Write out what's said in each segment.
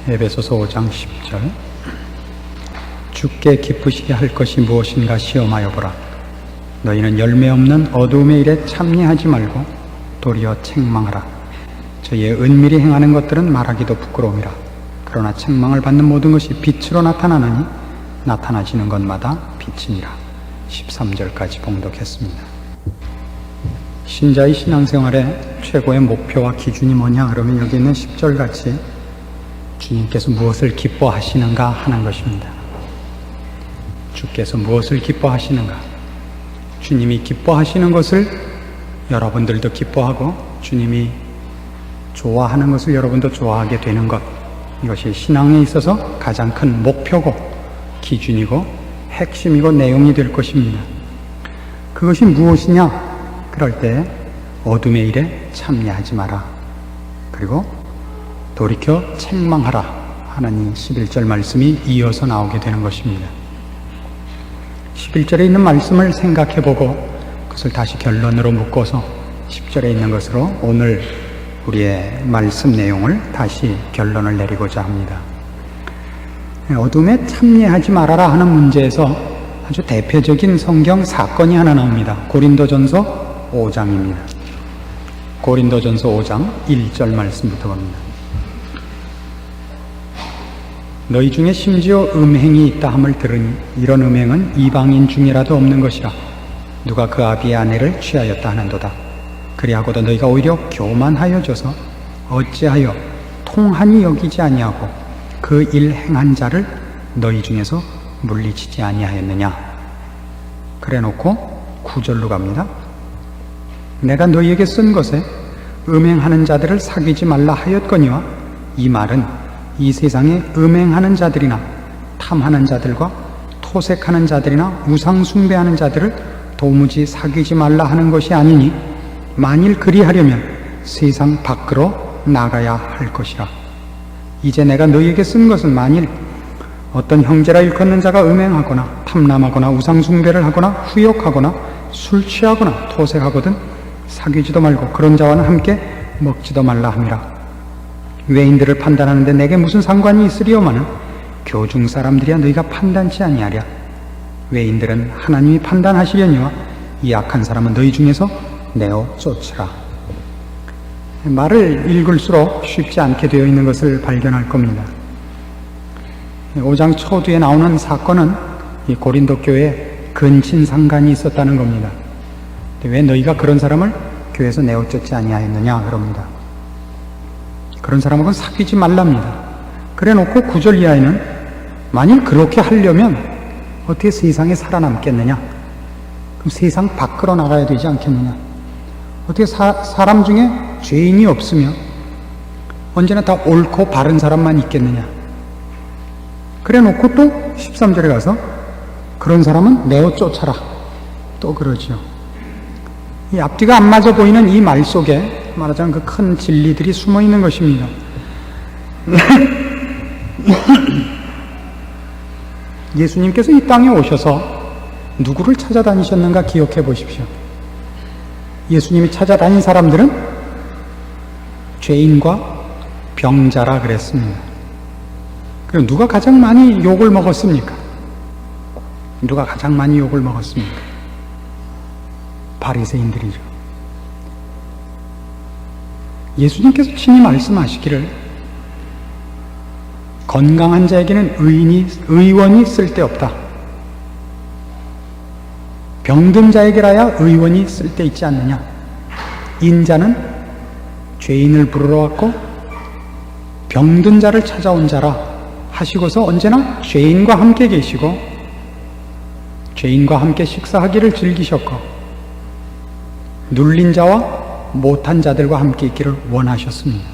에베소서 5장 10절. 주께 기쁘시게 할 것이 무엇인가 시험하여 보라. 너희는 열매 없는 어두움의 일에 참여하지 말고 도리어 책망하라. 저희의 은밀히 행하는 것들은 말하기도 부끄러움이라. 그러나 책망을 받는 모든 것이 빛으로 나타나느니 나타나지는 것마다 빛이니라. 13절까지 봉독했습니다. 신자의 신앙생활의 최고의 목표와 기준이 뭐냐 그러면 여기 있는 10절같이 주님께서 무엇을 기뻐하시는가 하는 것입니다. 주께서 무엇을 기뻐하시는가? 주님이 기뻐하시는 것을 여러분들도 기뻐하고 주님이 좋아하는 것을 여러분도 좋아하게 되는 것, 이것이 신앙에 있어서 가장 큰 목표고 기준이고 핵심이고 내용이 될 것입니다. 그것이 무엇이냐? 그럴 때 어둠의 일에 참여하지 마라. 그리고 돌이켜 책망하라 하는 이 11절 말씀이 이어서 나오게 되는 것입니다. 11절에 있는 말씀을 생각해보고 그것을 다시 결론으로 묶어서 10절에 있는 것으로 오늘 우리의 말씀 내용을 다시 결론을 내리고자 합니다. 어둠에 참여하지 말아라 하는 문제에서 아주 대표적인 성경 사건이 하나 나옵니다. 고린도전서 5장입니다. 고린도전서 5장 1절 말씀부터 봅니다. 너희 중에 심지어 음행이 있다 함을 들으니 이런 음행은 이방인 중이라도 없는 것이라. 누가 그 아비의 아내를 취하였다 하는도다. 그리하고도 너희가 오히려 교만하여져서 어찌하여 통한이 여기지 아니하고 그 일 행한 자를 너희 중에서 물리치지 아니하였느냐. 그래 놓고 9절로 갑니다. 내가 너희에게 쓴 것에 음행하는 자들을 사귀지 말라 하였거니와 이 말은 이 세상에 음행하는 자들이나 탐하는 자들과 토색하는 자들이나 우상 숭배하는 자들을 도무지 사귀지 말라 하는 것이 아니니 만일 그리하려면 세상 밖으로 나가야 할 것이라. 이제 내가 너희에게 쓴 것은 만일 어떤 형제라 일컫는 자가 음행하거나 탐남하거나 우상 숭배를 하거나 후욕하거나 술 취하거나 토색하거든 사귀지도 말고 그런 자와는 함께 먹지도 말라 함이라. 외인들을 판단하는데 내게 무슨 상관이 있으리오마는 교중 사람들이야 너희가 판단치 아니하랴. 외인들은 하나님이 판단하시려니와 이 악한 사람은 너희 중에서 내어 쫓으라. 말을 읽을수록 쉽지 않게 되어 있는 것을 발견할 겁니다. 5장 초두에 나오는 사건은 이 고린도 교회에 근친상간이 있었다는 겁니다. 왜 너희가 그런 사람을 교회에서 내어 쫓지 아니하였느냐 그럽니다. 그런 사람하고는 사귀지 말랍니다. 그래 놓고 9절 이하에는 만일 그렇게 하려면 어떻게 세상에 살아남겠느냐? 그럼 세상 밖으로 나가야 되지 않겠느냐? 어떻게 사람 중에 죄인이 없으며 언제나 다 옳고 바른 사람만 있겠느냐? 그래 놓고 또 13절에 가서 그런 사람은 내어 쫓아라. 또 그러죠. 이 앞뒤가 안 맞아 보이는 이 말 속에 말하자면 그 큰 진리들이 숨어 있는 것입니다. 예수님께서 이 땅에 오셔서 누구를 찾아다니셨는가 기억해 보십시오. 예수님이 찾아다닌 사람들은 죄인과 병자라 그랬습니다. 그럼 누가 가장 많이 욕을 먹었습니까? 누가 가장 많이 욕을 먹었습니까? 바리새인들이죠. 예수님께서 친히 말씀하시기를 건강한 자에게는 의원이 쓸데없다. 병든 자에게라야 의원이 쓸데있지 않느냐. 인자는 죄인을 부르러 왔고 병든 자를 찾아온 자라 하시고서 언제나 죄인과 함께 계시고 죄인과 함께 식사하기를 즐기셨고 눌린 자와 못한 자들과 함께 있기를 원하셨습니다.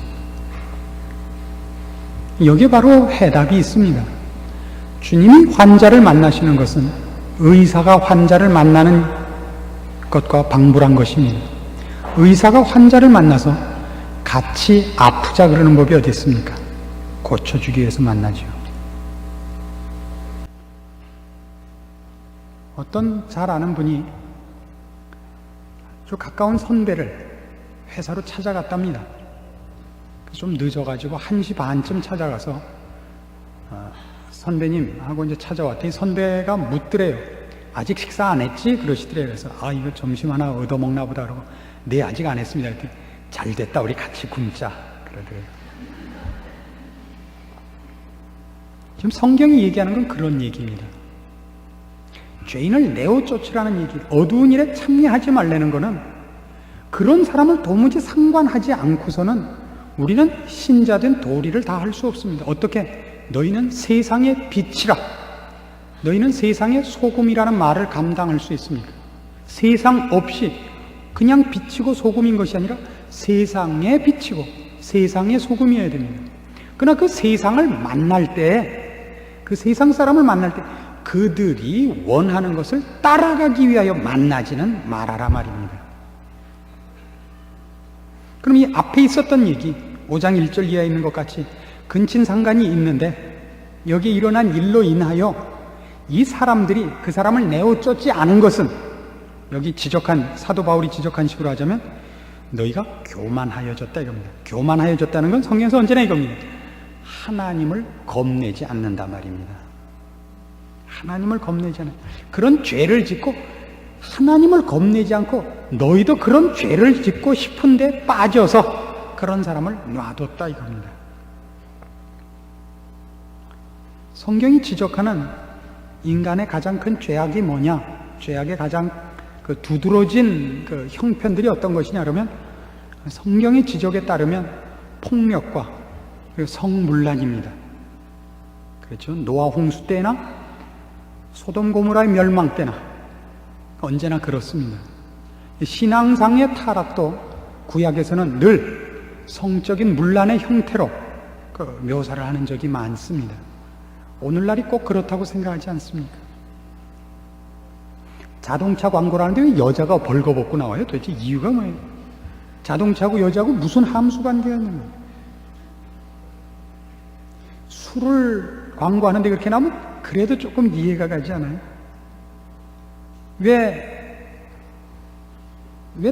여기에 바로 해답이 있습니다. 주님이 환자를 만나시는 것은 의사가 환자를 만나는 것과 방불한 것입니다. 의사가 환자를 만나서 같이 아프자 그러는 법이 어디 있습니까? 고쳐주기 위해서 만나죠. 어떤 잘 아는 분이 아주 가까운 선배를 회사로 찾아갔답니다. 좀 늦어가지고 1시 반쯤 찾아가서 선배님하고 이제 찾아왔더니 선배가 묻더래요. 아직 식사 안 했지? 그러시더래요. 그래서 이거 점심 하나 얻어먹나 보다 그러고 네 아직 안 했습니다. 그랬더니 잘 됐다 우리 같이 굶자 그러더래요. 지금 성경이 얘기하는 건 그런 얘기입니다. 죄인을 내어 쫓으라는 얘기, 어두운 일에 참여하지 말라는 거는 그런 사람을 도무지 상관하지 않고서는 우리는 신자된 도리를 다 할 수 없습니다. 어떻게? 너희는 세상의 빛이라. 너희는 세상의 소금이라는 말을 감당할 수 있습니까? 세상 없이 그냥 빛이고 소금인 것이 아니라 세상의 빛이고 세상의 소금이어야 됩니다. 그러나 그 세상을 만날 때, 그 세상 사람을 만날 때 그들이 원하는 것을 따라가기 위하여 만나지는 말아라 말입니다. 그럼 이 앞에 있었던 얘기 5장 1절 이하에 있는 것 같이 근친상간이 있는데 여기 일어난 일로 인하여 이 사람들이 그 사람을 내어쫓지 않은 것은 여기 지적한 사도 바울이 지적한 식으로 하자면 너희가 교만하여졌다 이겁니다. 교만하여졌다는 건 성경에서 언제나 이겁니다. 하나님을 겁내지 않는다 말입니다. 하나님을 겁내지 않아요. 그런 죄를 짓고 하나님을 겁내지 않고 너희도 그런 죄를 짓고 싶은데 빠져서 그런 사람을 놔뒀다 이겁니다. 성경이 지적하는 인간의 가장 큰 죄악이 뭐냐? 죄악의 가장 두드러진 형편들이 어떤 것이냐 그러면 성경의 지적에 따르면 폭력과 성문란입니다. 그렇죠? 노아 홍수 때나 소돔 고모라의 멸망 때나 언제나 그렇습니다. 신앙상의 타락도 구약에서는 늘 성적인 문란의 형태로 묘사를 하는 적이 많습니다. 오늘날이 꼭 그렇다고 생각하지 않습니까? 자동차 광고를 하는데 왜 여자가 벌거벗고 나와요? 도대체 이유가 뭐예요? 자동차하고 여자하고 무슨 함수 관계가 있는 거예요? 술을 광고하는데 그렇게 나오면 그래도 조금 이해가 가지 않아요? 왜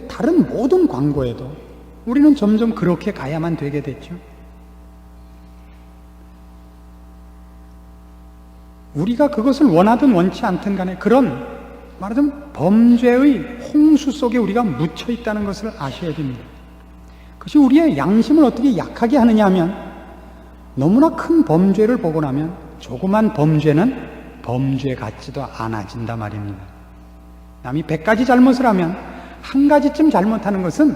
다른 모든 광고에도 우리는 점점 그렇게 가야만 되게 됐죠? 우리가 그것을 원하든 원치 않든 간에 그런 말하자면 범죄의 홍수 속에 우리가 묻혀 있다는 것을 아셔야 됩니다. 그것이 우리의 양심을 어떻게 약하게 하느냐 하면 너무나 큰 범죄를 보고 나면 조그만 범죄는 범죄 같지도 않아진다 말입니다. 남이 100가지 잘못을 하면 한 가지쯤 잘못하는 것은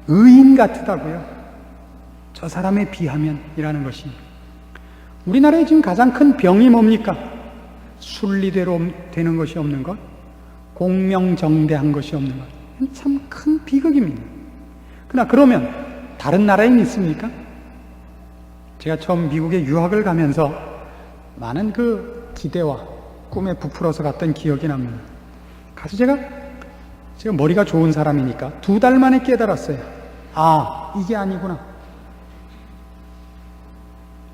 의인 같다고요. 저 사람에 비하면 이라는 것이. 우리나라의 지금 가장 큰 병이 뭡니까? 순리대로 되는 것이 없는 것, 공명정대한 것이 없는 것. 참 큰 비극입니다. 그러나 그러면 다른 나라에 있습니까? 제가 처음 미국에 유학을 가면서 많은 기대와 꿈에 부풀어서 갔던 기억이 납니다. 가서 제가 머리가 좋은 사람이니까 2달 만에 깨달았어요. 이게 아니구나.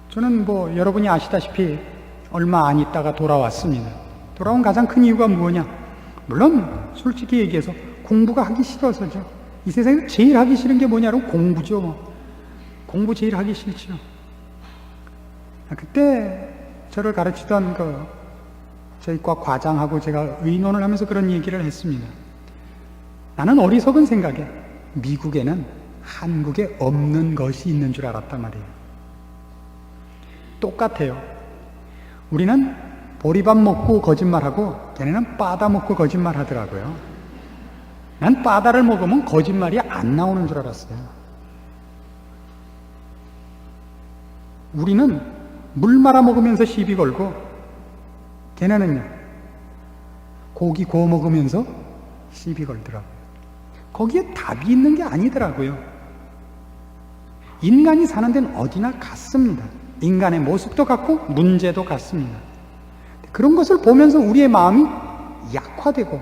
저는 여러분이 아시다시피 얼마 안 있다가 돌아왔습니다. 돌아온 가장 큰 이유가 뭐냐? 물론 솔직히 얘기해서 공부가 하기 싫어서죠. 이 세상에서 제일 하기 싫은 게 뭐냐면 공부죠. 공부 제일 하기 싫죠. 그때 저를 가르치던 저희 과 과장하고 제가 의논을 하면서 그런 얘기를 했습니다. 나는 어리석은 생각에 미국에는 한국에 없는 것이 있는 줄 알았단 말이에요. 똑같아요. 우리는 보리밥 먹고 거짓말하고 걔네는 빠다 먹고 거짓말 하더라고요. 난 빠다를 먹으면 거짓말이 안 나오는 줄 알았어요. 우리는 물 말아 먹으면서 시비 걸고 걔네는요 고기 구워 먹으면서 시비 걸더라고요. 거기에 답이 있는 게 아니더라고요. 인간이 사는 데는 어디나 같습니다. 인간의 모습도 같고 문제도 같습니다. 그런 것을 보면서 우리의 마음이 약화되고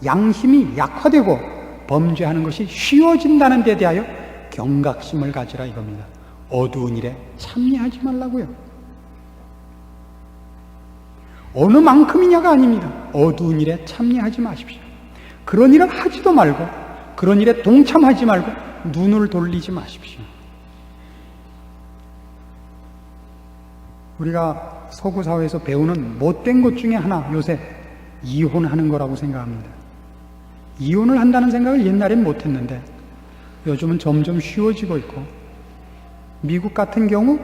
양심이 약화되고 범죄하는 것이 쉬워진다는 데 대하여 경각심을 가지라 이겁니다. 어두운 일에 참여하지 말라고요. 어느 만큼이냐가 아닙니다. 어두운 일에 참여하지 마십시오. 그런 일을 하지도 말고 그런 일에 동참하지 말고 눈을 돌리지 마십시오. 우리가 서구 사회에서 배우는 못된 것 중에 하나, 요새 이혼하는 거라고 생각합니다. 이혼을 한다는 생각을 옛날엔 못했는데 요즘은 점점 쉬워지고 있고, 미국 같은 경우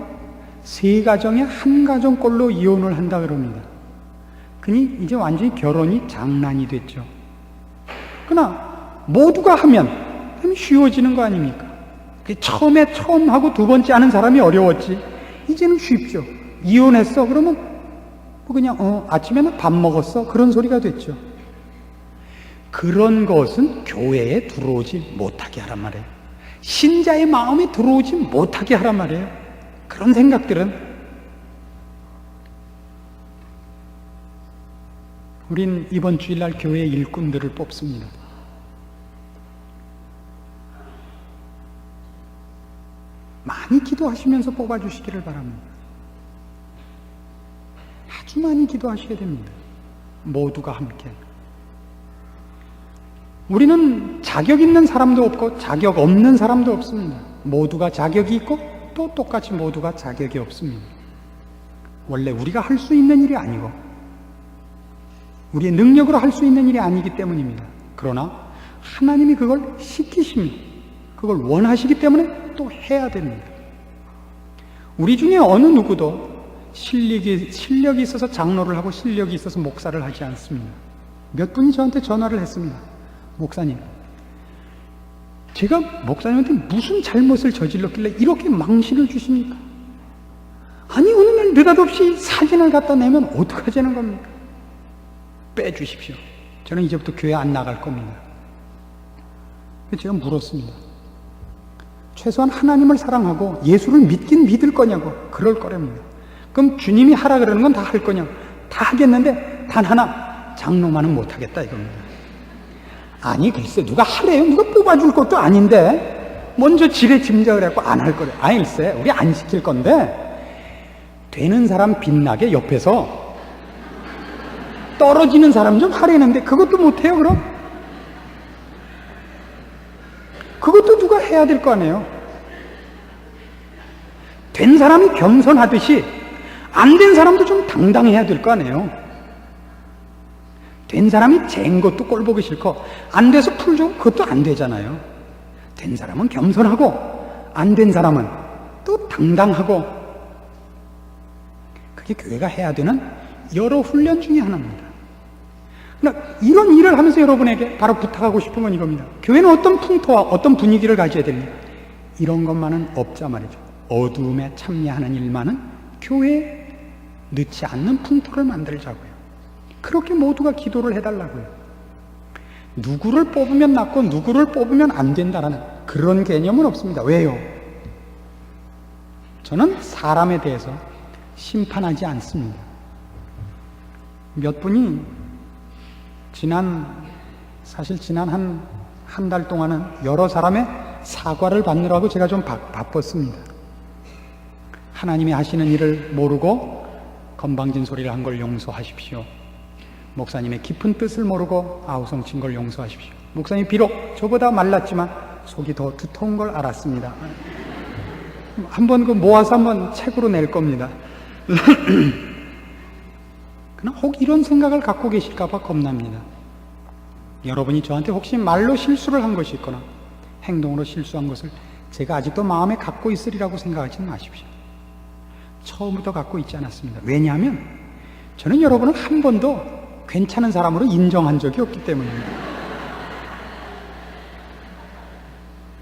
3가정에 1가정꼴로 이혼을 한다 그럽니다. 그니 이제 완전히 결혼이 장난이 됐죠. 그러나 모두가 하면 쉬워지는 거 아닙니까? 처음에 처음 하고 두 번째 하는 사람이 어려웠지, 이제는 쉽죠. 이혼했어 그러면 뭐 그냥 아침에는 밥 먹었어, 그런 소리가 됐죠. 그런 것은 교회에 들어오지 못하게 하란 말이에요. 신자의 마음에 들어오지 못하게 하란 말이에요. 그런 생각들은 우린 이번 주일날 교회 일꾼들을 뽑습니다. 많이 기도하시면서 뽑아주시기를 바랍니다. 아주 많이 기도하셔야 됩니다. 모두가 함께. 우리는 자격 있는 사람도 없고 자격 없는 사람도 없습니다. 모두가 자격이 있고 또 똑같이 모두가 자격이 없습니다. 원래 우리가 할 수 있는 일이 아니고 우리의 능력으로 할 수 있는 일이 아니기 때문입니다. 그러나 하나님이 그걸 시키십니다. 그걸 원하시기 때문에 또 해야 됩니다. 우리 중에 어느 누구도 실력이 있어서 장로를 하고 실력이 있어서 목사를 하지 않습니다. 몇 분이 저한테 전화를 했습니다. 목사님, 제가 목사님한테 무슨 잘못을 저질렀길래 이렇게 망신을 주십니까? 아니, 어느 날 느닷없이 사진을 갖다 내면 어떡하자는 겁니까? 빼주십시오. 저는 이제부터 교회 안 나갈 겁니다. 제가 물었습니다. 최소한 하나님을 사랑하고 예수를 믿긴 믿을 거냐고. 그럴 거랍니다. 그럼 주님이 하라 그러는 건 다 할 거냐고. 다 하겠는데 단 하나, 장로만은 못 하겠다 이겁니다. 아니, 글쎄 누가 하래요? 누가 뽑아줄 것도 아닌데 먼저 지레 짐작을 해갖고 안 할 거래. 아니, 글쎄 우리 안 시킬 건데 되는 사람 빛나게 옆에서 떨어지는 사람 좀 하라는데 그것도 못해요. 그럼 그것도 누가 해야 될 거 아니에요. 된 사람이 겸손하듯이 안 된 사람도 좀 당당해야 될 거 아니에요. 된 사람이 잰 것도 꼴보기 싫고 안 돼서 풀 좀 그것도 안 되잖아요. 된 사람은 겸손하고 안 된 사람은 또 당당하고, 그게 교회가 해야 되는 여러 훈련 중에 하나입니다. 그러나 이런 일을 하면서 여러분에게 바로 부탁하고 싶은 건 이겁니다. 교회는 어떤 풍토와 어떤 분위기를 가져야 됩니까? 이런 것만은 없자 말이죠. 어두움에 참여하는 일만은 교회에 넣지 않는 풍토를 만들자고요. 그렇게 모두가 기도를 해달라고요. 누구를 뽑으면 낫고 누구를 뽑으면 안 된다는 그런 개념은 없습니다. 왜요? 저는 사람에 대해서 심판하지 않습니다. 몇 분이 지난 한 달 동안은 여러 사람의 사과를 받느라고 제가 좀 바빴습니다. 하나님이 하시는 일을 모르고 건방진 소리를 한 걸 용서하십시오. 목사님의 깊은 뜻을 모르고 아우성 친 걸 용서하십시오. 목사님 비록 저보다 말랐지만 속이 더 두터운 걸 알았습니다. 한번 모아서 한번 책으로 낼 겁니다. 그러나 혹 이런 생각을 갖고 계실까 봐 겁납니다. 여러분이 저한테 혹시 말로 실수를 한 것이 있거나 행동으로 실수한 것을 제가 아직도 마음에 갖고 있으리라고 생각하지 마십시오. 처음부터 갖고 있지 않았습니다. 왜냐하면 저는 여러분을 한 번도 괜찮은 사람으로 인정한 적이 없기 때문입니다.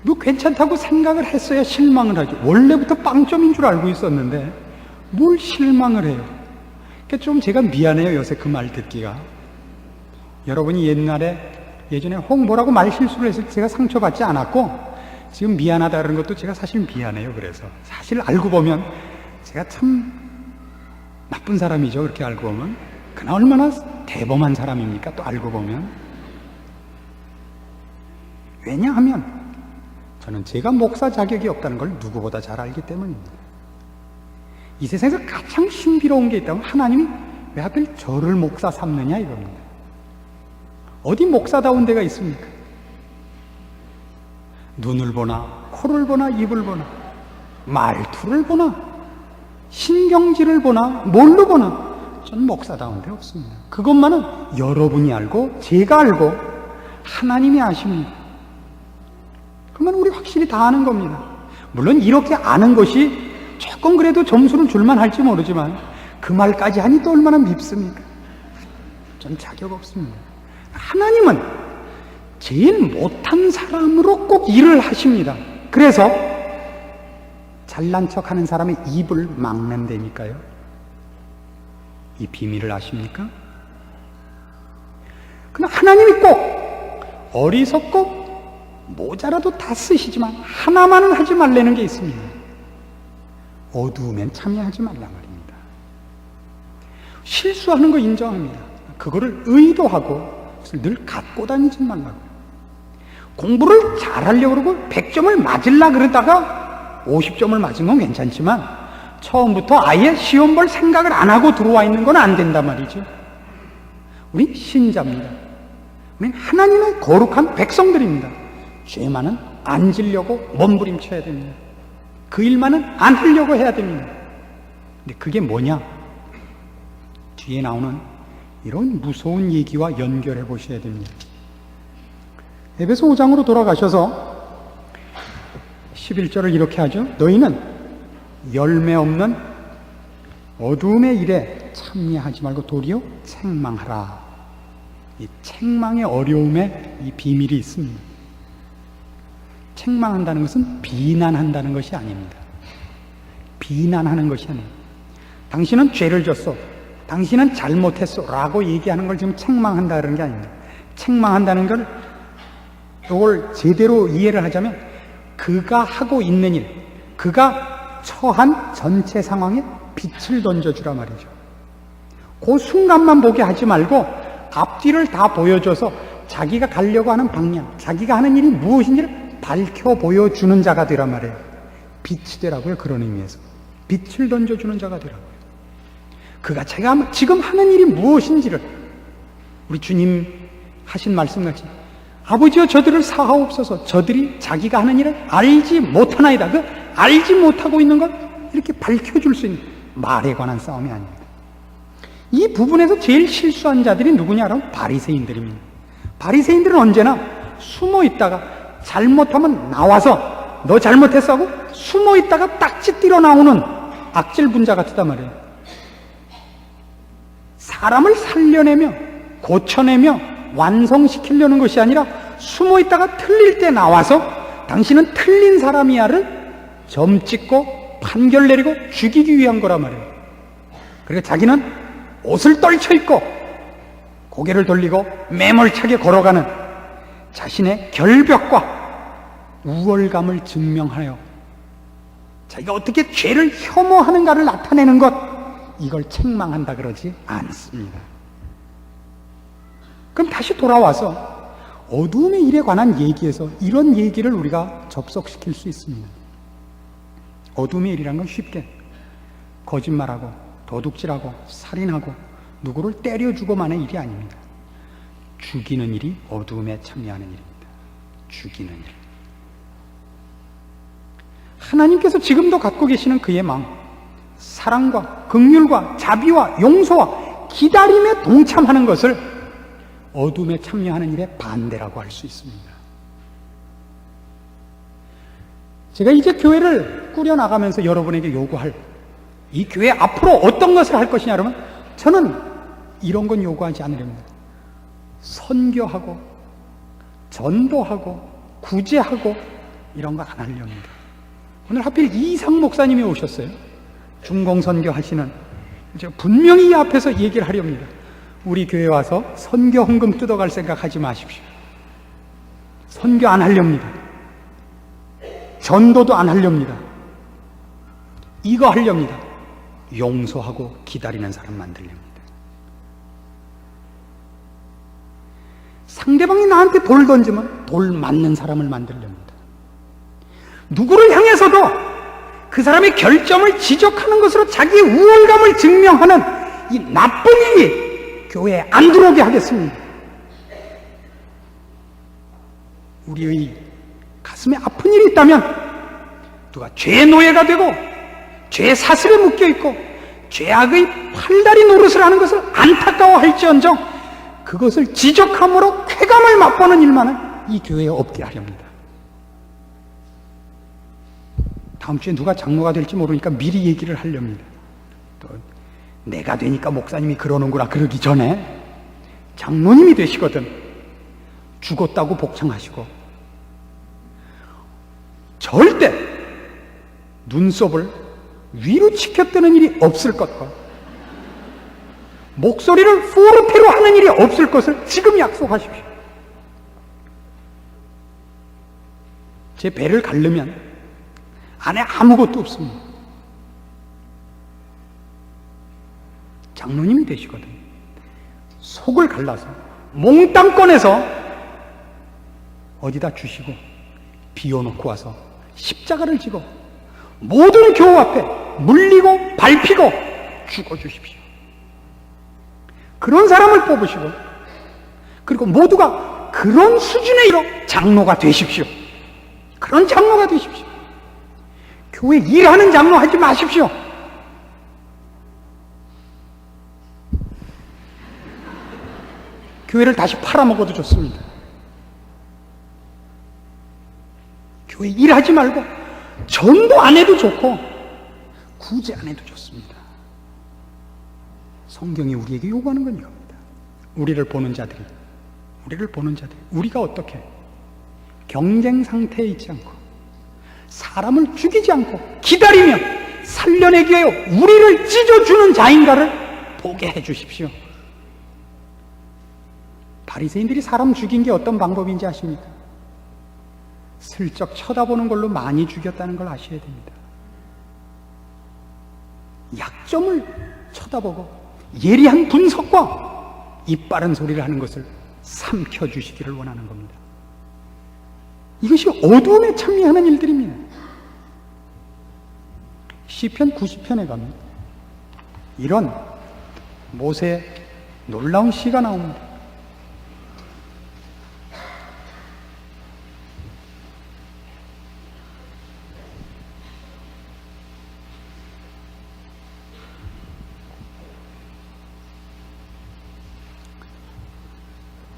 뭐 괜찮다고 생각을 했어야 실망을 하죠. 원래부터 빵점인 줄 알고 있었는데 뭘 실망을 해요. 그러니까 좀 제가 미안해요, 요새 그 말 듣기가. 여러분이 예전에 뭐라고 말 실수를 해서 제가 상처받지 않았고 지금 미안하다 그런 것도 제가 사실 미안해요. 그래서 사실 알고 보면 제가 참 나쁜 사람이죠. 그렇게 알고 보면. 그러나 얼마나 대범한 사람입니까? 또 알고 보면. 왜냐하면 저는 제가 목사 자격이 없다는 걸 누구보다 잘 알기 때문입니다. 이 세상에서 가장 신비로운 게 있다면 하나님이 왜 하필 저를 목사 삼느냐 이겁니다. 어디 목사다운 데가 있습니까? 눈을 보나 코를 보나 입을 보나 말투를 보나 신경질을 보나 뭘로 보나 전 목사다운 데 없습니다. 그것만은 여러분이 알고 제가 알고 하나님이 아십니다. 그러면 우리 확실히 다 아는 겁니다. 물론 이렇게 아는 것이 조금 그래도 점수를 줄만 할지 모르지만 그 말까지 하니 또 얼마나 밉습니까? 전 자격 없습니다. 하나님은 제일 못한 사람으로 꼭 일을 하십니다. 그래서 잘난 척하는 사람의 입을 막는다니까요. 이 비밀을 아십니까? 그러나 하나님이 꼭 어리석고 모자라도 다 쓰시지만 하나만은 하지 말라는 게 있습니다. 어두우면 참여하지 말란 말입니다. 실수하는 거 인정합니다. 그거를 의도하고 늘 갖고 다니지 말라고요. 공부를 잘하려고 그러고 100점을 맞으려 그러다가 50점을 맞은 건 괜찮지만 처음부터 아예 시험 볼 생각을 안 하고 들어와 있는 건 안 된단 말이죠. 우린 신자입니다. 우린 하나님의 거룩한 백성들입니다. 죄만은 안 지려고 몸부림쳐야 됩니다. 그 일만은 안 하려고 해야 됩니다. 근데 그게 뭐냐? 뒤에 나오는 이런 무서운 얘기와 연결해 보셔야 됩니다. 에베소 5장으로 돌아가셔서 11절을 이렇게 하죠. 너희는 열매 없는 어두움의 일에 참여하지 말고 도리어 책망하라. 이 책망의 어려움에 이 비밀이 있습니다. 책망한다는 것은 비난한다는 것이 아닙니다. 비난하는 것이 아닙니다. 당신은 죄를 졌어. 당신은 잘못했어. 라고 얘기하는 걸 지금 책망한다 그런 게 아닙니다. 책망한다는 걸 이걸 제대로 이해를 하자면 그가 하고 있는 일, 그가 처한 전체 상황에 빛을 던져주라 말이죠. 그 순간만 보게 하지 말고 앞뒤를 다 보여줘서 자기가 가려고 하는 방향, 자기가 하는 일이 무엇인지를 밝혀 보여주는 자가 되라 말이에요. 빛이 되라고요. 그런 의미에서 빛을 던져주는 자가 되라고요. 그가 제가 지금 하는 일이 무엇인지를 우리 주님 하신 말씀같이 아버지여 저들을 사하옵소서. 저들이 자기가 하는 일을 알지 못하나이다. 그 알지 못하고 있는 것 이렇게 밝혀줄 수 있는 말에 관한 싸움이 아닙니다. 이 부분에서 제일 실수한 자들이 누구냐라면 바리새인들입니다. 바리새인들은 언제나 숨어 있다가 잘못하면 나와서 너 잘못했어 하고 숨어 있다가 딱지 띠러 나오는 악질 분자 같단 말이에요. 사람을 살려내며 고쳐내며 완성시키려는 것이 아니라 숨어 있다가 틀릴 때 나와서 당신은 틀린 사람이야를 점 찍고 판결 내리고 죽이기 위한 거란 말이에요. 그리고 자기는 옷을 떨쳐 입고 고개를 돌리고 매몰차게 걸어가는 자신의 결벽과 우월감을 증명하여 자기가 어떻게 죄를 혐오하는가를 나타내는 것, 이걸 책망한다 그러지 않습니다. 그럼 다시 돌아와서 어두움의 일에 관한 얘기에서 이런 얘기를 우리가 접속시킬 수 있습니다. 어두움의 일이란 건 쉽게 거짓말하고 도둑질하고 살인하고 누구를 때려주고만의 일이 아닙니다. 죽이는 일이 어두움에 참여하는 일입니다. 죽이는 일. 하나님께서 지금도 갖고 계시는 그의 마음, 사랑과 긍휼과 자비와 용서와 기다림에 동참하는 것을 어둠에 참여하는 일의 반대라고 할 수 있습니다. 제가 이제 교회를 꾸려나가면서 여러분에게 요구할, 이 교회 앞으로 어떤 것을 할 것이냐 그러면 저는 이런 건 요구하지 않으렵니다. 선교하고 전도하고 구제하고 이런 거 안 하렵니다. 오늘 하필 이상 목사님이 오셨어요. 중공선교 하시는. 제가 분명히 이 앞에서 얘기를 하렵니다. 우리 교회 와서 선교 헌금 뜯어갈 생각 하지 마십시오. 선교 안 하렵니다. 전도도 안 하렵니다. 이거 하렵니다. 용서하고 기다리는 사람 만들렵니다. 상대방이 나한테 돌 던지면 돌 맞는 사람을 만들렵니다. 누구를 향해서도 그 사람의 결점을 지적하는 것으로 자기의 우월감을 증명하는 이 나쁜 일이 교회에 안 들어오게 하겠습니다. 우리의 가슴에 아픈 일이 있다면 누가 죄의 노예가 되고 죄 사슬에 묶여있고 죄악의 팔다리 노릇을 하는 것을 안타까워할지언정 그것을 지적함으로 쾌감을 맛보는 일만은 이 교회에 없게 하렵니다. 다음 주에 누가 장로가 될지 모르니까 미리 얘기를 하렵니다. 또 내가 되니까 목사님이 그러는구나 그러기 전에 장로님이 되시거든 죽었다고 복창하시고 절대 눈썹을 위로 치켜뜨는 일이 없을 것과 목소리를 포르테로 하는 일이 없을 것을 지금 약속하십시오. 제 배를 가르면 안에 아무것도 없습니다. 장로님이 되시거든 속을 갈라서 몽땅 꺼내서 어디다 주시고 비워놓고 와서 십자가를 지고 모든 교우 앞에 물리고 밟히고 죽어주십시오. 그런 사람을 뽑으시고 그리고 모두가 그런 수준에 이르러 장로가 되십시오. 그런 장로가 되십시오. 교회 일하는 장로 하지 마십시오. 교회를 다시 팔아먹어도 좋습니다. 교회 일하지 말고 전도 안 해도 좋고 구제 안 해도 좋습니다. 성경이 우리에게 요구하는 건 이겁니다. 우리를 보는 자들이 우리가 어떻게 경쟁 상태에 있지 않고 사람을 죽이지 않고 기다리며 살려내기 위하여 우리를 찢어주는 자인가를 보게 해주십시오. 바리새인들이 사람 죽인 게 어떤 방법인지 아십니까? 슬쩍 쳐다보는 걸로 많이 죽였다는 걸 아셔야 됩니다. 약점을 쳐다보고 예리한 분석과 이빠른 소리를 하는 것을 삼켜주시기를 원하는 겁니다. 이것이 어두움에 참여하는 일들입니다. 시편 90편에 가면 이런 모세의 놀라운 시가 나옵니다.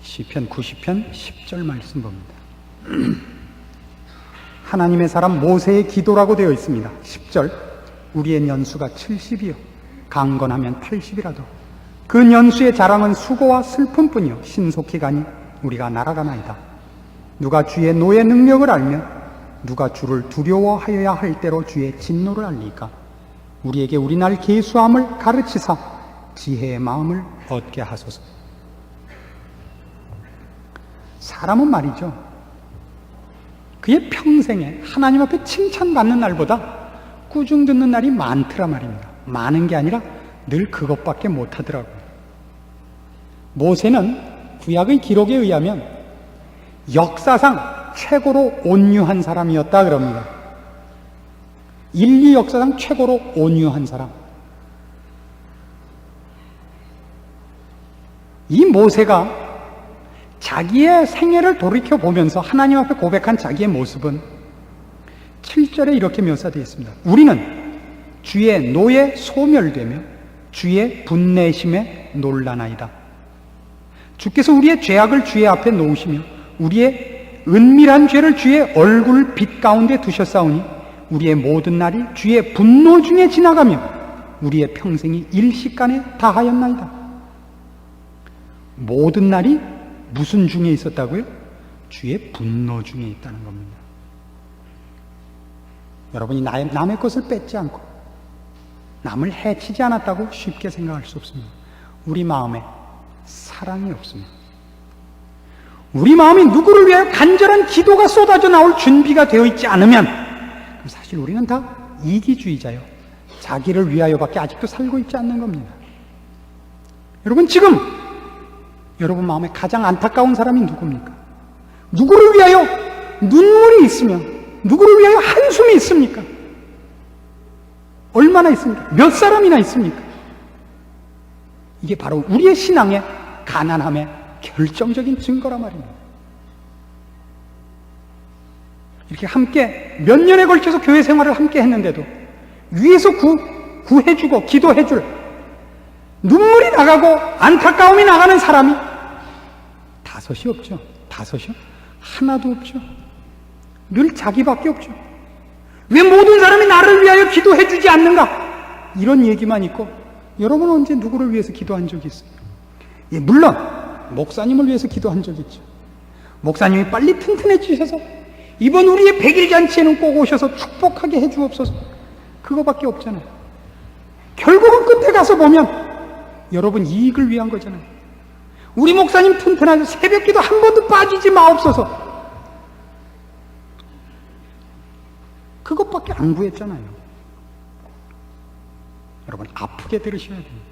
시편 90편 10절 말씀 봅니다. 하나님의 사람 모세의 기도라고 되어 있습니다. 10절 우리의 년수가 70이요 강건하면 80이라도 그 년수의 자랑은 수고와 슬픔뿐이요 신속히 가니 우리가 날아가나이다. 누가 주의 노의 능력을 알면 누가 주를 두려워하여야 할 대로 주의 진노를 알리까. 우리에게 우리 날 계수함을 가르치사 지혜의 마음을 얻게 하소서. 사람은 말이죠, 그의 평생에 하나님 앞에 칭찬받는 날보다 꾸중 듣는 날이 많더라 말입니다. 많은 게 아니라 늘 그것밖에 못하더라고요. 모세는 구약의 기록에 의하면 역사상 최고로 온유한 사람이었다 그럽니다. 인류 역사상 최고로 온유한 사람. 이 모세가 자기의 생애를 돌이켜보면서 하나님 앞에 고백한 자기의 모습은 7절에 이렇게 묘사되어 있습니다. 우리는 주의 노에 소멸되며 주의 분내심에 놀라나이다. 주께서 우리의 죄악을 주의 앞에 놓으시며 우리의 은밀한 죄를 주의 얼굴 빛 가운데 두셨사오니 우리의 모든 날이 주의 분노 중에 지나가며 우리의 평생이 일시간에 다하였나이다. 모든 날이 무슨 중에 있었다고요? 주의 분노 중에 있다는 겁니다. 여러분이 남의 것을 뺏지 않고 남을 해치지 않았다고 쉽게 생각할 수 없습니다. 우리 마음에 사랑이 없습니다. 우리 마음이 누구를 위하여 간절한 기도가 쏟아져 나올 준비가 되어 있지 않으면 그럼 사실 우리는 다 이기주의자요, 자기를 위하여밖에 아직도 살고 있지 않는 겁니다. 여러분, 지금 여러분 마음에 가장 안타까운 사람이 누굽니까? 누구를 위하여 눈물이 있으며 누구를 위하여 한숨이 있습니까? 얼마나 있습니까? 몇 사람이나 있습니까? 이게 바로 우리의 신앙의 가난함의 결정적인 증거란 말입니다. 이렇게 함께 몇 년에 걸쳐서 교회 생활을 함께 했는데도 위에서 구해주고 기도해줄, 눈물이 나가고 안타까움이 나가는 사람이 다섯이 없죠. 다섯이요? 하나도 없죠. 늘 자기밖에 없죠. 왜 모든 사람이 나를 위하여 기도해주지 않는가? 이런 얘기만 있고, 여러분은 언제 누구를 위해서 기도한 적이 있어요? 예, 물론 목사님을 위해서 기도한 적이 있죠. 목사님이 빨리 튼튼해지셔서 이번 우리의 100일 잔치에는 꼭 오셔서 축복하게 해주옵소서. 그거밖에 없잖아요. 결국은 끝에 가서 보면 여러분 이익을 위한 거잖아요. 우리 목사님 튼튼하게 새벽기도 한 번도 빠지지 마옵소서. 그것밖에 안 구했잖아요. 여러분 아프게 들으셔야 됩니다.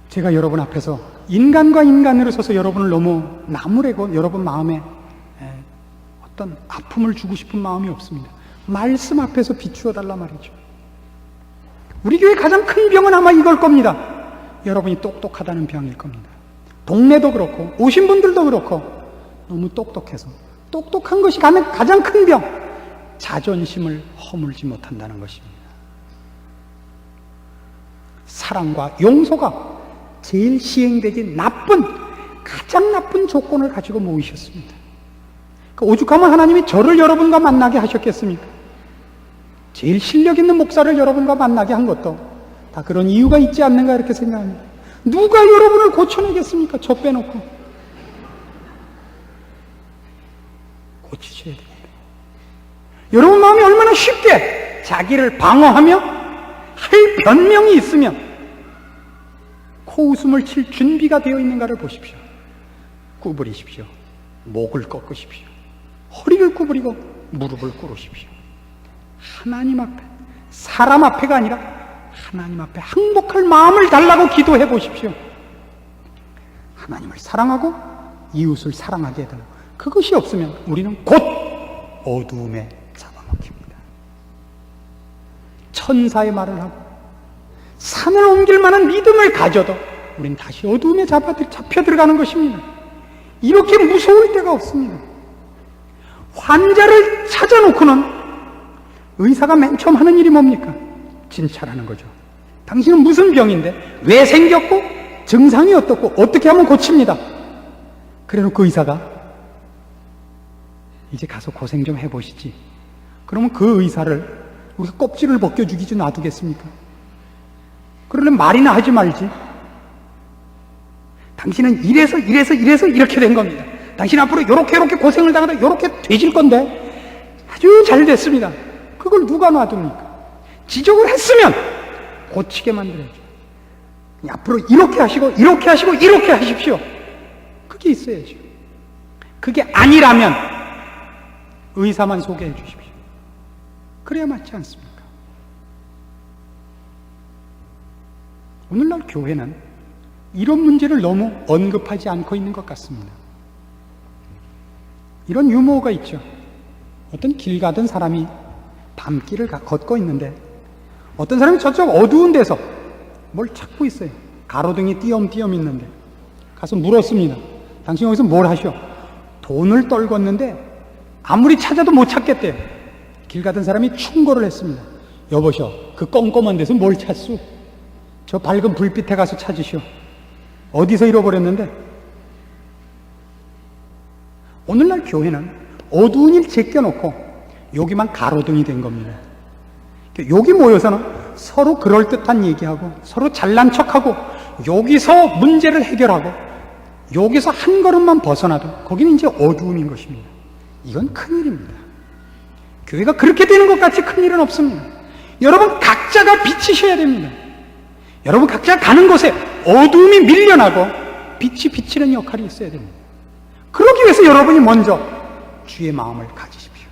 제가 여러분 앞에서 인간과 인간으로 서서 여러분을 너무 나무래고 여러분 마음에 어떤 아픔을 주고 싶은 마음이 없습니다. 말씀 앞에서 비추어 달라 말이죠. 우리 교회 가장 큰 병은 아마 이걸 겁니다. 여러분이 똑똑하다는 병일 겁니다. 동네도 그렇고 오신 분들도 그렇고 너무 똑똑해서, 똑똑한 것이 가장 큰 병, 자존심을 허물지 못한다는 것입니다. 사랑과 용서가 제일 시행되기 가장 나쁜 조건을 가지고 모이셨습니다. 오죽하면 하나님이 저를 여러분과 만나게 하셨겠습니까? 제일 실력 있는 목사를 여러분과 만나게 한 것도 다 그런 이유가 있지 않는가 이렇게 생각합니다. 누가 여러분을 고쳐내겠습니까? 저 빼놓고. 고치셔야 됩니다. 여러분 마음이 얼마나 쉽게 자기를 방어하며 할 변명이 있으면 코웃음을 칠 준비가 되어 있는가를 보십시오. 구부리십시오. 목을 꺾으십시오. 허리를 구부리고 무릎을 꿇으십시오. 하나님 앞에, 사람 앞에가 아니라 하나님 앞에 항복할 마음을 달라고 기도해 보십시오. 하나님을 사랑하고 이웃을 사랑하게 해달라고. 그것이 없으면 우리는 곧 어두움에 잡아먹힙니다. 천사의 말을 하고 산을 옮길 만한 믿음을 가져도 우린 다시 어두움에 잡혀 들어가는 것입니다. 이렇게 무서울 때가 없습니다. 환자를 찾아놓고는 의사가 맨 처음 하는 일이 뭡니까? 진찰하는 거죠. 당신은 무슨 병인데, 왜 생겼고, 증상이 어떻고, 어떻게 하면 고칩니다. 그래놓고 의사가 이제 가서 고생 좀 해보시지. 그러면 그 의사를 우리가 껍질을 벗겨 죽이지 놔두겠습니까? 그러려면 말이나 하지 말지. 당신은 이래서 이렇게 된 겁니다. 당신 앞으로 이렇게 고생을 당하다 이렇게 되질 건데 아주 잘 됐습니다. 그걸 누가 놔둡니까? 지적을 했으면 고치게 만들어야죠. 앞으로 이렇게 하시고 이렇게 하십시오. 그게 있어야죠. 그게 아니라면 의사만 소개해 주십시오. 그래야 맞지 않습니까? 오늘날 교회는 이런 문제를 너무 언급하지 않고 있는 것 같습니다. 이런 유머가 있죠. 어떤 길 가던 사람이 밤길을 걷고 있는데 어떤 사람이 저쪽 어두운 데서 뭘 찾고 있어요. 가로등이 띄엄띄엄 있는데 가서 물었습니다. 당신 여기서 뭘 하셔? 돈을 떨궜는데 아무리 찾아도 못 찾겠대요. 길 가던 사람이 충고를 했습니다. 여보셔, 그 껌껌한 데서 뭘 찾수? 저 밝은 불빛에 가서 찾으시오. 어디서 잃어버렸는데? 오늘날 교회는 어두운 일 제껴놓고 여기만 가로등이 된 겁니다. 여기 모여서는 서로 그럴듯한 얘기하고 서로 잘난 척하고 여기서 문제를 해결하고 여기서 한 걸음만 벗어나도 거기는 이제 어두움인 것입니다. 이건 큰일입니다. 교회가 그렇게 되는 것 같이 큰일은 없습니다. 여러분 각자가 비치셔야 됩니다. 여러분 각자 가는 곳에 어두움이 밀려나고 빛이 비치는 역할이 있어야 됩니다. 그러기 위해서 여러분이 먼저 주의 마음을 가지십시오.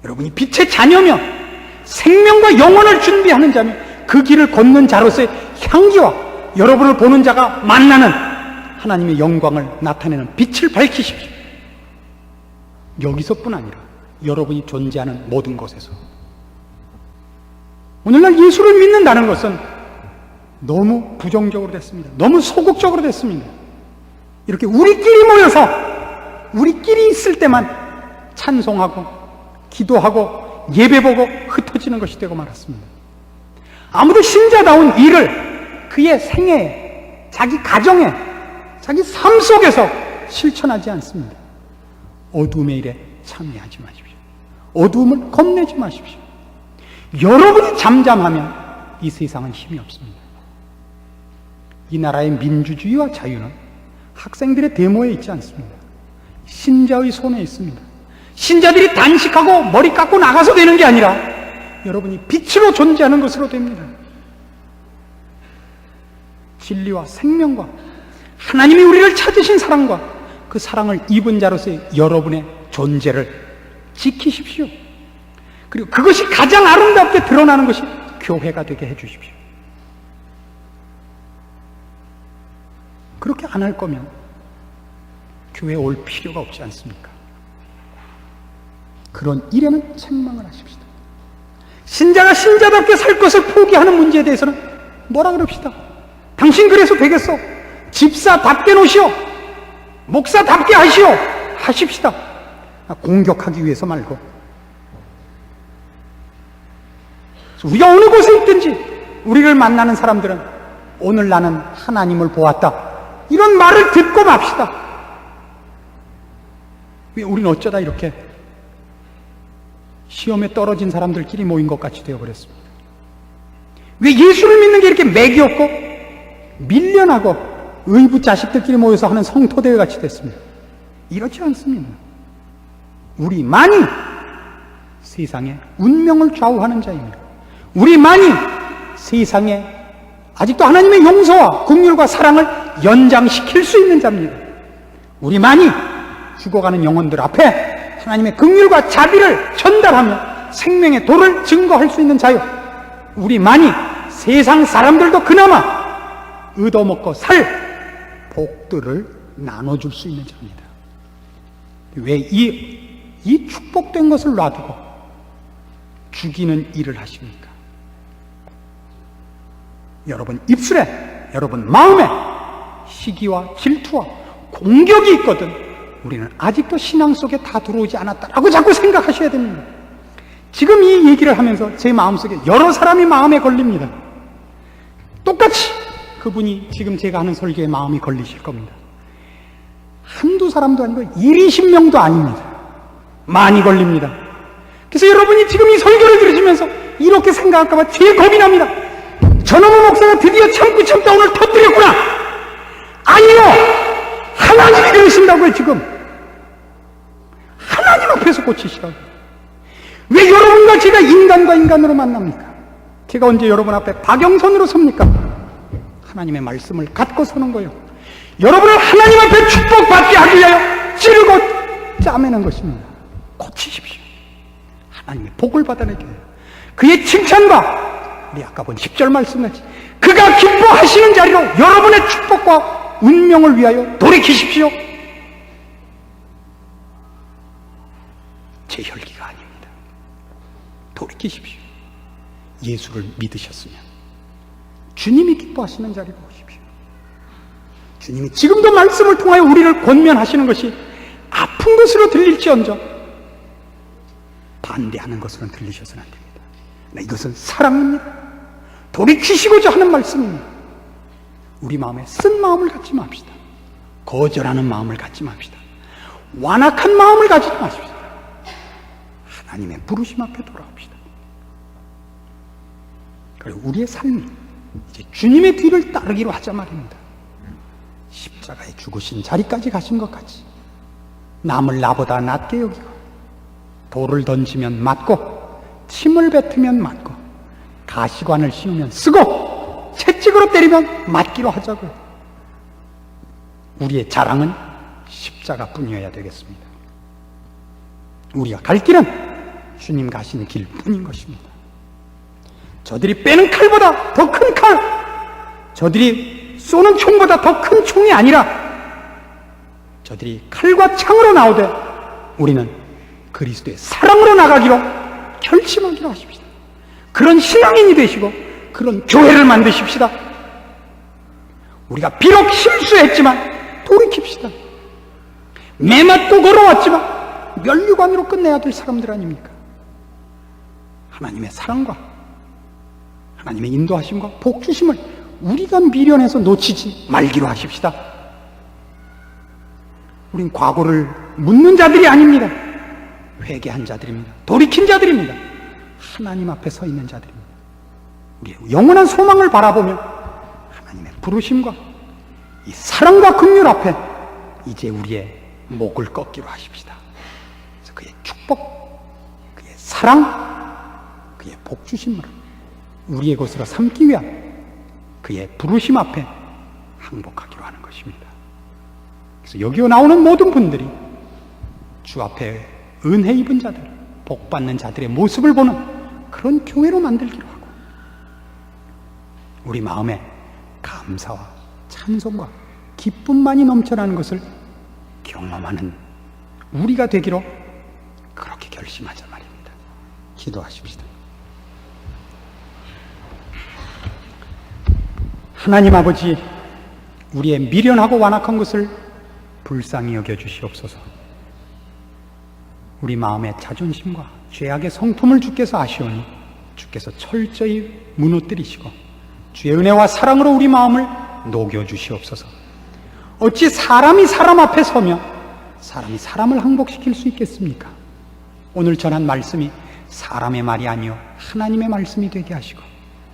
여러분이 빛의 자녀며 생명과 영혼을 준비하는 자며 그 길을 걷는 자로서의 향기와 여러분을 보는 자가 만나는 하나님의 영광을 나타내는 빛을 밝히십시오. 여기서뿐 아니라 여러분이 존재하는 모든 곳에서. 오늘날 예수를 믿는다는 것은 너무 부정적으로 됐습니다. 너무 소극적으로 됐습니다. 이렇게 우리끼리 모여서 우리끼리 있을 때만 찬송하고 기도하고 예배보고 흩어지는 것이 되고 말았습니다. 아무도 신자다운 일을 그의 생애에, 자기 가정에, 자기 삶 속에서 실천하지 않습니다. 어두움의 일에 참여하지 마십시오. 어두움을 겁내지 마십시오. 여러분이 잠잠하면 이 세상은 힘이 없습니다. 이 나라의 민주주의와 자유는 학생들의 데모에 있지 않습니다. 신자의 손에 있습니다. 신자들이 단식하고 머리 깎고 나가서 되는 게 아니라 여러분이 빛으로 존재하는 것으로 됩니다. 진리와 생명과 하나님이 우리를 찾으신 사랑과 그 사랑을 입은 자로서의 여러분의 존재를 지키십시오. 그리고 그것이 가장 아름답게 드러나는 것이 교회가 되게 해주십시오. 그렇게 안 할 거면 교회에 올 필요가 없지 않습니까? 그런 일에는 책망을 하십시다. 신자가 신자답게 살 것을 포기하는 문제에 대해서는 뭐라 그럽시다. 당신 그래서 되겠어? 집사답게 노시오. 목사답게 하시오. 하십시다. 공격하기 위해서 말고. 우리가 어느 곳에 있든지 우리를 만나는 사람들은 오늘 나는 하나님을 보았다, 이런 말을 듣고 맙시다. 왜 우리는 어쩌다 이렇게 시험에 떨어진 사람들끼리 모인 것 같이 되어버렸습니다. 왜 예수를 믿는 게 이렇게 맥이 없고 밀려나고 의부 자식들끼리 모여서 하는 성토대회 같이 됐습니다. 이렇지 않습니다. 우리만이 세상의 운명을 좌우하는 자입니다. 우리만이 세상에 아직도 하나님의 용서와 긍휼과 사랑을 연장시킬 수 있는 자입니다. 우리만이 죽어가는 영혼들 앞에 하나님의 긍휼과 자비를 전달하며 생명의 도를 증거할 수 있는 자요, 우리만이 세상 사람들도 그나마 얻어먹고 살 복들을 나눠줄 수 있는 자입니다. 왜 이 축복된 것을 놔두고 죽이는 일을 하십니까? 여러분 입술에, 여러분 마음에 시기와 질투와 공격이 있거든 우리는 아직도 신앙 속에 다 들어오지 않았다라고 자꾸 생각하셔야 됩니다. 지금 이 얘기를 하면서 제 마음속에 여러 사람이 마음에 걸립니다. 똑같이 그분이 지금 제가 하는 설교에 마음이 걸리실 겁니다. 한두 사람도 아니고 20명도 아닙니다. 많이 걸립니다. 그래서 여러분이 지금 이 설교를 들으시면서 이렇게 생각할까봐 제일 겁이 납니다. 저놈의 목사가 드디어 참고 참다 오늘 터뜨렸구나. 아니요, 하나님이 그러신다고요. 지금 하나님 앞에서 고치시라고. 왜 여러분과 제가 인간과 인간으로 만납니까? 제가 언제 여러분 앞에 박영선으로 섭니까? 하나님의 말씀을 갖고 서는 거예요. 여러분을 하나님 앞에 축복받게 하기 위하여 찌르고 짜매는 것입니다. 고치십시오. 하나님의 복을 받아내게 해요. 그의 칭찬과 우리 아까 본 10절 말씀같이 그가 기뻐하시는 자리로 여러분의 축복과 운명을 위하여 돌이키십시오. 제 혈기가 아닙니다. 돌이키십시오. 예수를 믿으셨으면 주님이 기뻐하시는 자리로 오십시오. 주님이 지금도 말씀을 통하여 우리를 권면하시는 것이 아픈 것으로 들릴지언정 반대하는 것으로는 들리셔서는 안 됩니다. 이것은 사랑입니다. 돌이키시고자 하는 말씀입니다. 우리 마음에 쓴 마음을 갖지 맙시다. 거절하는 마음을 갖지 맙시다. 완악한 마음을 가지지 마십시다. 하나님의 부르심 앞에 돌아옵시다. 그리고 우리의 삶이 이제 주님의 뒤를 따르기로 하자 말입니다. 십자가에 죽으신 자리까지 가신 것 같이 남을 나보다 낫게 여기고 돌을 던지면 맞고 침을 뱉으면 맞고 가시관을 씌우면 쓰고 채찍으로 때리면 맞기로 하자고요. 우리의 자랑은 십자가뿐이어야 되겠습니다. 우리가 갈 길은 주님 가시는 길뿐인 것입니다. 저들이 빼는 칼보다 더 큰 칼, 저들이 쏘는 총보다 더 큰 총이 아니라 저들이 칼과 창으로 나오되 우리는 그리스도의 사랑으로 나가기로 결심하기로 하십시다. 그런 신앙인이 되시고 그런 교회를 만드십시다. 우리가 비록 실수했지만 돌이킵시다. 매맞고 걸어왔지만 면류관으로 끝내야 될 사람들 아닙니까? 하나님의 사랑과 하나님의 인도하심과 복주심을 우리가 미련해서 놓치지 말기로 하십시다. 우린 과거를 묻는 자들이 아닙니다. 회개한 자들입니다. 돌이킨 자들입니다. 하나님 앞에 서 있는 자들입니다. 우리의 영원한 소망을 바라보며 하나님의 부르심과 이 사랑과 긍휼 앞에 이제 우리의 목을 꺾기로 하십시다. 그래서 그의 축복, 그의 사랑, 그의 복주심을 우리의 것으로 삼기 위한 그의 부르심 앞에 항복하기로 하는 것입니다. 그래서 여기 나오는 모든 분들이 주 앞에 은혜 입은 자들, 복 받는 자들의 모습을 보는 그런 교회로 만들기로 하고, 우리 마음에 감사와 찬송과 기쁨만이 넘쳐나는 것을 경험하는 우리가 되기로 그렇게 결심하자 말입니다. 기도하십시다. 하나님 아버지, 우리의 미련하고 완악한 것을 불쌍히 여겨주시옵소서. 우리 마음의 자존심과 죄악의 성품을 주께서 아시오니 주께서 철저히 무너뜨리시고 주의 은혜와 사랑으로 우리 마음을 녹여주시옵소서. 어찌 사람이 사람 앞에 서며 사람이 사람을 항복시킬 수 있겠습니까? 오늘 전한 말씀이 사람의 말이 아니요 하나님의 말씀이 되게 하시고,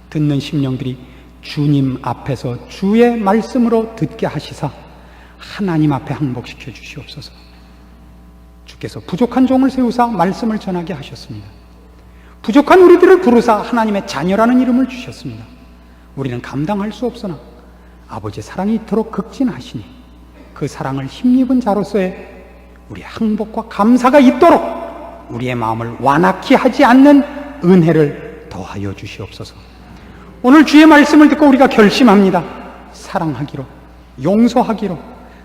듣는 심령들이 주님 앞에서 주의 말씀으로 듣게 하시사 하나님 앞에 항복시켜 주시옵소서. 주께서 부족한 종을 세우사 말씀을 전하게 하셨습니다. 부족한 우리들을 부르사 하나님의 자녀라는 이름을 주셨습니다. 우리는 감당할 수 없으나 아버지의 사랑이 이토록 극진하시니 그 사랑을 힘입은 자로서의 우리의 항복과 감사가 있도록 우리의 마음을 완악히 하지 않는 은혜를 더하여 주시옵소서. 오늘 주의 말씀을 듣고 우리가 결심합니다. 사랑하기로, 용서하기로,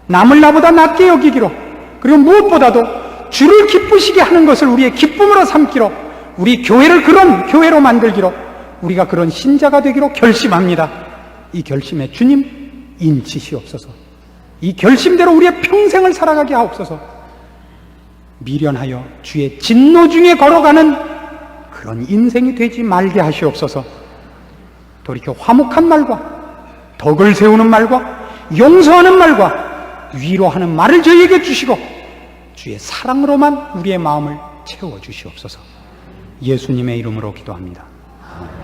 남을 나보다 낫게 여기기로, 그리고 무엇보다도 주를 기쁘시게 하는 것을 우리의 기쁨으로 삼기로, 우리 교회를 그런 교회로 만들기로, 우리가 그런 신자가 되기로 결심합니다. 이 결심에 주님 인치시옵소서. 이 결심대로 우리의 평생을 살아가게 하옵소서. 미련하여 주의 진노 중에 걸어가는 그런 인생이 되지 말게 하시옵소서. 돌이켜 화목한 말과 덕을 세우는 말과 용서하는 말과 위로하는 말을 저희에게 주시고 주의 사랑으로만 우리의 마음을 채워주시옵소서. 예수님의 이름으로 기도합니다. 아멘.